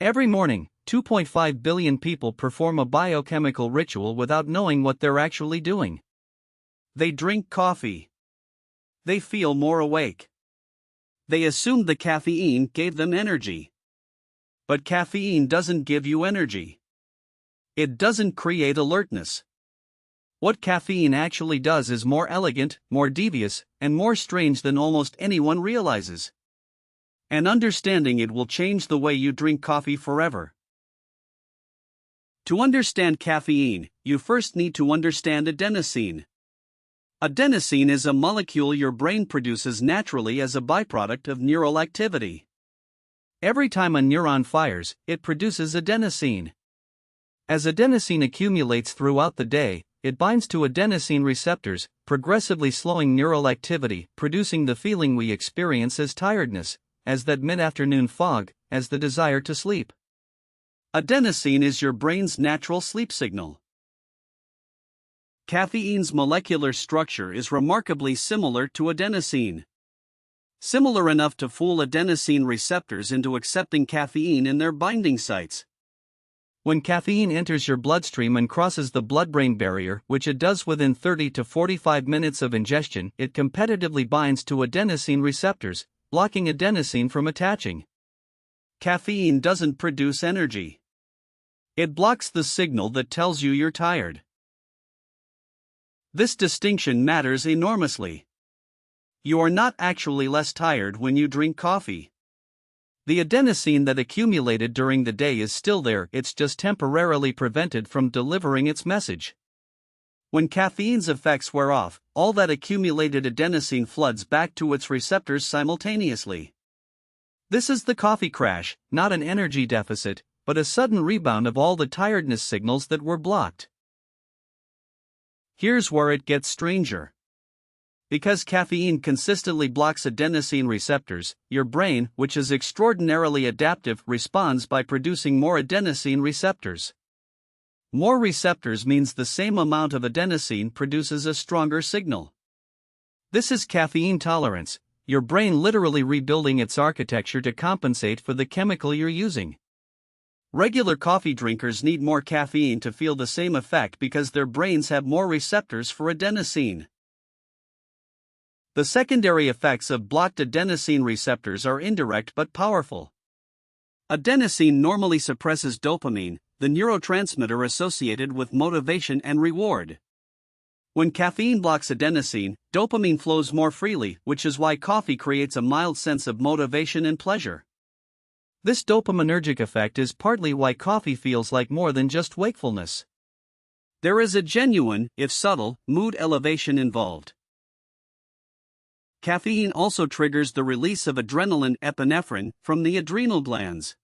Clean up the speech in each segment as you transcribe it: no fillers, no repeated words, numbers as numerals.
Every morning, 2.5 billion people perform a biochemical ritual without knowing what they're actually doing. They drink coffee. They feel more awake. They assumed the caffeine gave them energy. But caffeine doesn't give you energy. It doesn't create alertness. What caffeine actually does is more elegant, more devious, and more strange than almost anyone realizes. And understanding it will change the way you drink coffee forever. To understand caffeine, you first need to understand adenosine. Adenosine is a molecule your brain produces naturally as a byproduct of neural activity. Every time a neuron fires, it produces adenosine. As adenosine accumulates throughout the day, it binds to adenosine receptors, progressively slowing neural activity, producing the feeling we experience as tiredness, as that mid-afternoon fog, as the desire to sleep. Adenosine is your brain's natural sleep signal. Caffeine's molecular structure is remarkably similar to adenosine. Similar enough to fool adenosine receptors into accepting caffeine in their binding sites. When caffeine enters your bloodstream and crosses the blood-brain barrier, which it does within 30 to 45 minutes of ingestion, it competitively binds to adenosine receptors, blocking adenosine from attaching. Caffeine doesn't produce energy. It blocks the signal that tells you you're tired. This distinction matters enormously. You are not actually less tired when you drink coffee. The adenosine that accumulated during the day is still there, it's just temporarily prevented from delivering its message. When caffeine's effects wear off, all that accumulated adenosine floods back to its receptors simultaneously. This is the coffee crash, not an energy deficit, but a sudden rebound of all the tiredness signals that were blocked. Here's where it gets stranger. Because caffeine consistently blocks adenosine receptors, your brain, which is extraordinarily adaptive, responds by producing more adenosine receptors. More receptors means the same amount of adenosine produces a stronger signal. This is caffeine tolerance, your brain literally rebuilding its architecture to compensate for the chemical you're using. Regular coffee drinkers need more caffeine to feel the same effect because their brains have more receptors for adenosine. The secondary effects of blocked adenosine receptors are indirect but powerful. Adenosine normally suppresses dopamine, the neurotransmitter associated with motivation and reward. When caffeine blocks adenosine, dopamine flows more freely, which is why coffee creates a mild sense of motivation and pleasure. This dopaminergic effect is partly why coffee feels like more than just wakefulness. There is a genuine, if subtle, mood elevation involved. Caffeine also triggers the release of adrenaline epinephrine from the adrenal glands.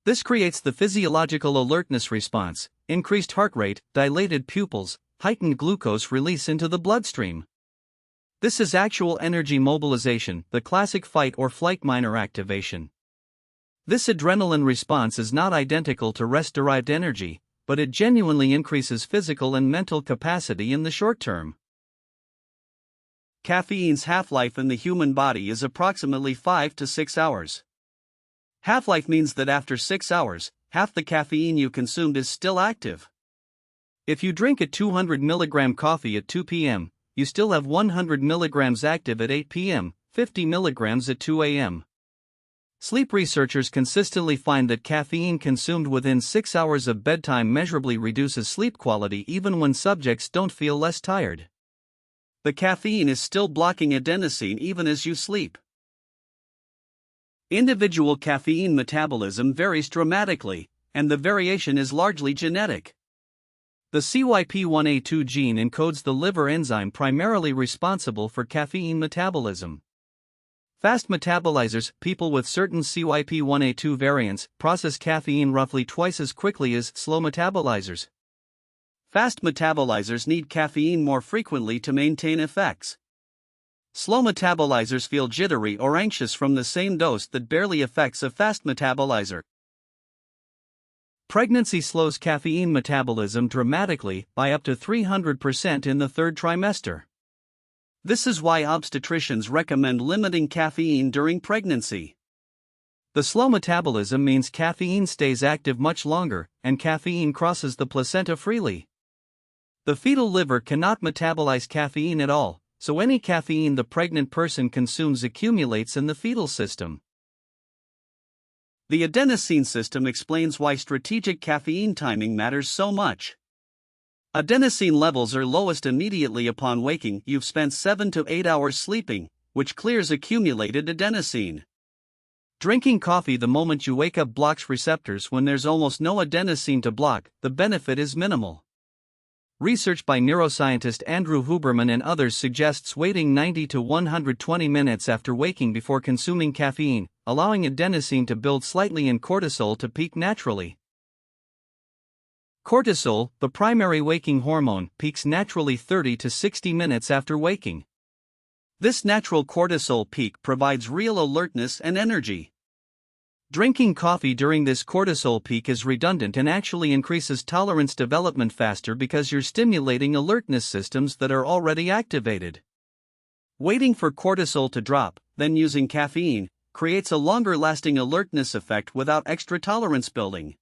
This creates the physiological alertness response, increased heart rate, dilated pupils, heightened glucose release into the bloodstream. This is actual energy mobilization, the classic fight or flight minor activation. This adrenaline response is not identical to rest-derived energy, but it genuinely increases physical and mental capacity in the short term. Caffeine's half-life in the human body is approximately 5 to 6 hours. Half-life means that after 6 hours, half the caffeine you consumed is still active. If you drink a 200 mg coffee at 2 p.m., you still have 100 mg active at 8 p.m., 50 mg at 2 a.m. Sleep researchers consistently find that caffeine consumed within 6 hours of bedtime measurably reduces sleep quality even when subjects don't feel less tired. The caffeine is still blocking adenosine even as you sleep. Individual caffeine metabolism varies dramatically, and the variation is largely genetic. The CYP1A2 gene encodes the liver enzyme primarily responsible for caffeine metabolism. Fast metabolizers, people with certain CYP1A2 variants, process caffeine roughly twice as quickly as slow metabolizers. Fast metabolizers need caffeine more frequently to maintain effects. Slow metabolizers feel jittery or anxious from the same dose that barely affects a fast metabolizer. Pregnancy slows caffeine metabolism dramatically by up to 300% in the third trimester. This is why obstetricians recommend limiting caffeine during pregnancy. The slow metabolism means caffeine stays active much longer, and caffeine crosses the placenta freely. The fetal liver cannot metabolize caffeine at all, so any caffeine the pregnant person consumes accumulates in the fetal system. The adenosine system explains why strategic caffeine timing matters so much. Adenosine levels are lowest immediately upon waking. You've spent 7 to 8 hours sleeping, which clears accumulated adenosine. Drinking coffee the moment you wake up blocks receptors when there's almost no adenosine to block. The benefit is minimal. Research by neuroscientist Andrew Huberman and others suggests waiting 90 to 120 minutes after waking before consuming caffeine, allowing adenosine to build slightly and cortisol to peak naturally. Cortisol, the primary waking hormone, peaks naturally 30 to 60 minutes after waking. This natural cortisol peak provides real alertness and energy. Drinking coffee during this cortisol peak is redundant and actually increases tolerance development faster because you're stimulating alertness systems that are already activated. Waiting for cortisol to drop, then using caffeine, creates a longer-lasting alertness effect without extra tolerance building.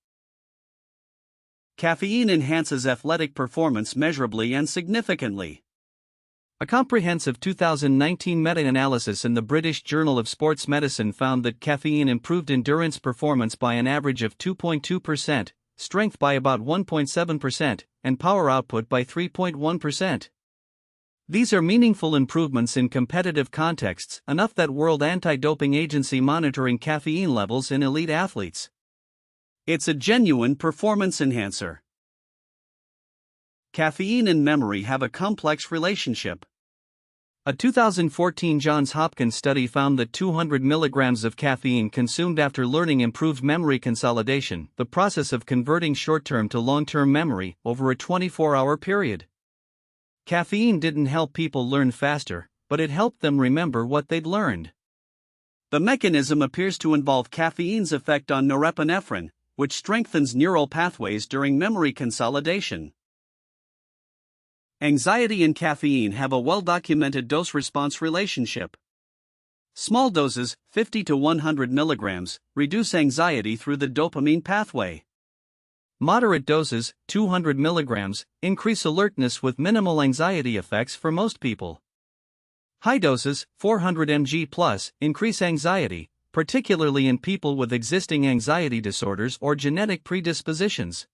Caffeine enhances athletic performance measurably and significantly. A comprehensive 2019 meta-analysis in the British Journal of Sports Medicine found that caffeine improved endurance performance by an average of 2.2%, strength by about 1.7%, and power output by 3.1%. These are meaningful improvements in competitive contexts, enough that World Anti-Doping Agency monitoring caffeine levels in elite athletes. It's a genuine performance enhancer. Caffeine and memory have a complex relationship. A 2014 Johns Hopkins study found that 200 milligrams of caffeine consumed after learning improved memory consolidation, the process of converting short-term to long-term memory, over a 24-hour period. Caffeine didn't help people learn faster, but it helped them remember what they'd learned. The mechanism appears to involve caffeine's effect on norepinephrine, which strengthens neural pathways during memory consolidation. Anxiety and caffeine have a well-documented dose-response relationship. Small doses, 50 to 100 milligrams, reduce anxiety through the dopamine pathway. Moderate doses, 200 milligrams, increase alertness with minimal anxiety effects for most people. High doses, 400 mg+, increase anxiety, particularly in people with existing anxiety disorders or genetic predispositions.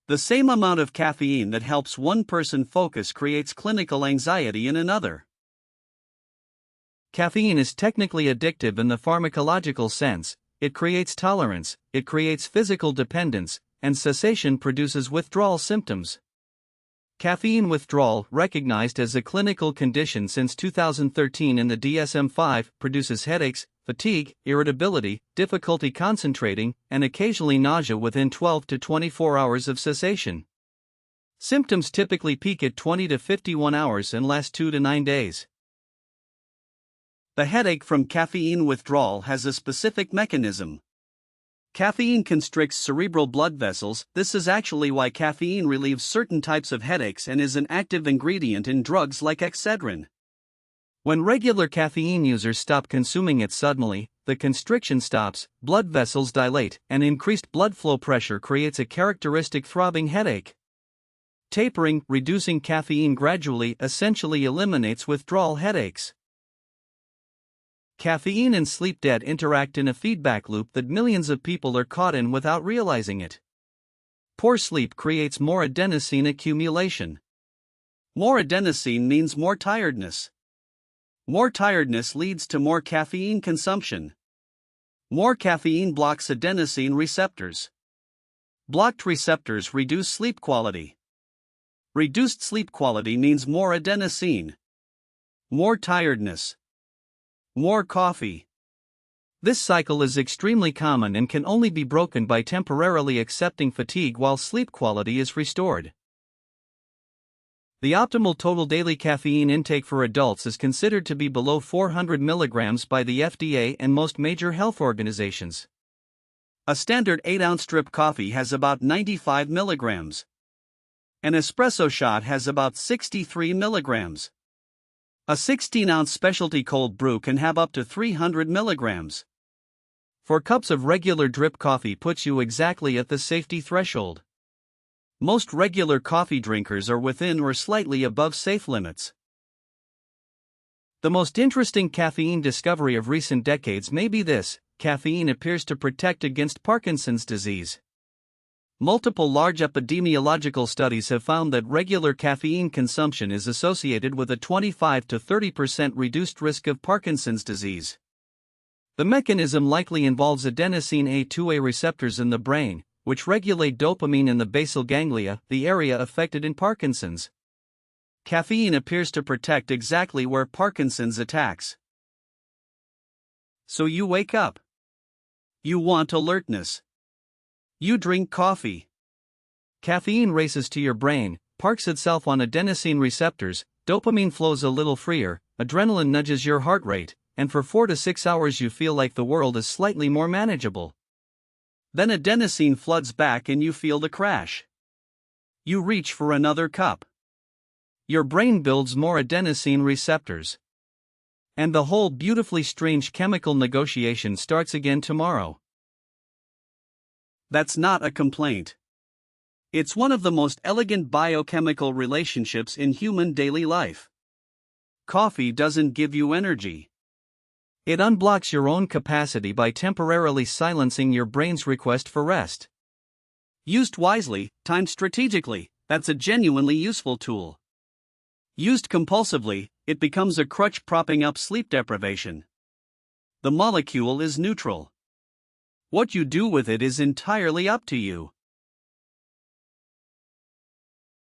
The same amount of caffeine that helps one person focus creates clinical anxiety in another. Caffeine is technically addictive in the pharmacological sense. It creates tolerance, it creates physical dependence, and cessation produces withdrawal symptoms. Caffeine withdrawal, recognized as a clinical condition since 2013 in the DSM-5, produces headaches, fatigue, irritability, difficulty concentrating, and occasionally nausea within 12 to 24 hours of cessation. Symptoms typically peak at 20 to 51 hours and last 2 to 9 days. The headache from caffeine withdrawal has a specific mechanism. Caffeine constricts cerebral blood vessels. This is actually why caffeine relieves certain types of headaches and is an active ingredient in drugs like Excedrin. When regular caffeine users stop consuming it suddenly, the constriction stops, blood vessels dilate, and increased blood flow pressure creates a characteristic throbbing headache. Tapering, reducing caffeine gradually, essentially eliminates withdrawal headaches. Caffeine and sleep debt interact in a feedback loop that millions of people are caught in without realizing it. Poor sleep creates more adenosine accumulation. More adenosine means more tiredness. More tiredness leads to more caffeine consumption. More caffeine blocks adenosine receptors. Blocked receptors reduce sleep quality. Reduced sleep quality means more adenosine. More tiredness. More coffee. This cycle is extremely common and can only be broken by temporarily accepting fatigue while sleep quality is restored. The optimal total daily caffeine intake for adults is considered to be below 400 milligrams by the FDA and most major health organizations. A standard 8-ounce drip coffee has about 95 milligrams. An espresso shot has about 63 milligrams. A 16-ounce specialty cold brew can have up to 300 milligrams. 4 cups of regular drip coffee puts you exactly at the safety threshold. Most regular coffee drinkers are within or slightly above safe limits. The most interesting caffeine discovery of recent decades may be this: caffeine appears to protect against Parkinson's disease. Multiple large epidemiological studies have found that regular caffeine consumption is associated with a 25 to 30% reduced risk of Parkinson's disease. The mechanism likely involves adenosine A2A receptors in the brain, which regulate dopamine in the basal ganglia, the area affected in Parkinson's. Caffeine appears to protect exactly where Parkinson's attacks. So you wake up. You want alertness. You drink coffee. Caffeine races to your brain, parks itself on adenosine receptors, dopamine flows a little freer, adrenaline nudges your heart rate, and for 4 to 6 hours you feel like the world is slightly more manageable. Then adenosine floods back and you feel the crash. You reach for another cup. Your brain builds more adenosine receptors. And the whole beautifully strange chemical negotiation starts again tomorrow. That's not a complaint. It's one of the most elegant biochemical relationships in human daily life. Coffee doesn't give you energy. It unblocks your own capacity by temporarily silencing your brain's request for rest. Used wisely, timed strategically, that's a genuinely useful tool. Used compulsively, it becomes a crutch propping up sleep deprivation. The molecule is neutral. What you do with it is entirely up to you.